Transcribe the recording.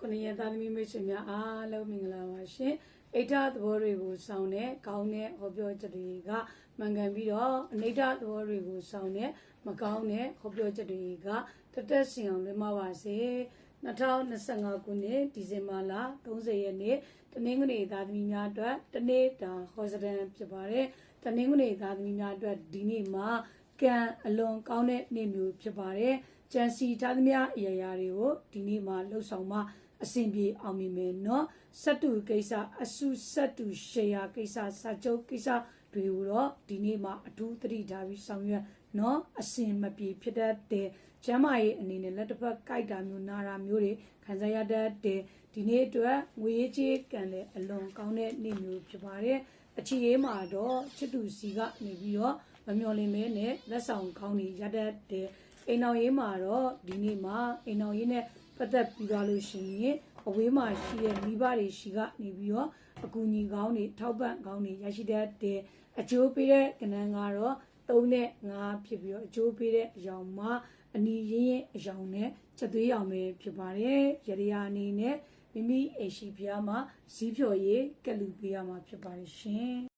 ခုနှစ်ရက်သားသမီးမိတ်ဆွေများအားလုံးမင်္ဂလာပါရှင်။အိဋ္ဌသဘောတွေကိုစောင့်တဲ့ကောင်းတဲ့ဟောပြောချက်တွေကမှန်ကန်ပြီးတော့အနိဋ္ဌသဘောတွေကိုစောင့်တဲ့မကောင်းတဲ့ဟောပြောချက်တွေကတက်စင်အောင်လွှဲမပါစေ။2025ခုနှစ်ဒီဇင်ဘာလ30ရက်နေ့တနင်္ဂနွေသားသမီးများအတွက်တနေ့တာဟောစတန်ဖြစ်ပါတယ်။တနင်္ဂနွေသားသမီးများအတွက်ဒီနေ့မှာကံအလွန်ကောင်းတဲ့နေ့မျိုးဖြစ်ပါတယ်။ကြံစီထားသမျှအရာတွေကိုဒီနေ့မှာလှုပ်ဆောင်မှအစဉ်ပြေအောင်မြင်မယ်နော်စတုကိစ္စအစုစတုရှေယာကိစ္စစာချုပ်ကိစ္စတွေကိုတော့ဒီနေ့မှာအထူးသတိထားပြီးဆောင်ရွက်နော်အစဉ်မပြေဖြစ်တတ်တဲ့ကျမ်းမာရေးအနေနဲ့လက်တစ်ဖက်ကြိုက်တာမျိုးနာတာမျိုးတွေခံစားရတတ်တဲ့ဒီနေ့အတွက်ငွေကြေးကံလည်းအလွန်ကောင်းတဲ့နေ့မျိုးဖြစ်ပါတယ်အခြေရေးမှာတော့ချစ်သူစီကနေပြီးတော့မမျော်လင့်မဲနဲ့လက်ဆောင်ကောင်းတွေရတတ်တဲ့အိမ်တော်ရေးမှာတော့ဒီနေ့မှာအိမ်တော်ရေးနဲ့ပတ်သက်ပြီးသွားလို့ရှိရင်အဝေးမှာရှိတဲ့မိဘတွေရှိကနေပြီးတော့အကူအညီကောင်းတွေထောက်ပံ့ကောင်းတွေရရှိတတ်တဲ့အကျိုးပေးတဲ့ကဏ္ဍကတော့3နဲ့5ဖြစ်ပြီးတော့အကျိုးပေးတဲ့အယောင်မှာအနီးရင်းရင်အယောင်နဲ့ချက်သွေးရောင်ပဲဖြစ်ပါတယ်ရရအနေနဲ့မိမိအိရှိဖျားမှာဇီးဖြော်ရည်ကက်လူပေးရမှာဖြစ်ပါတယ်ရှင်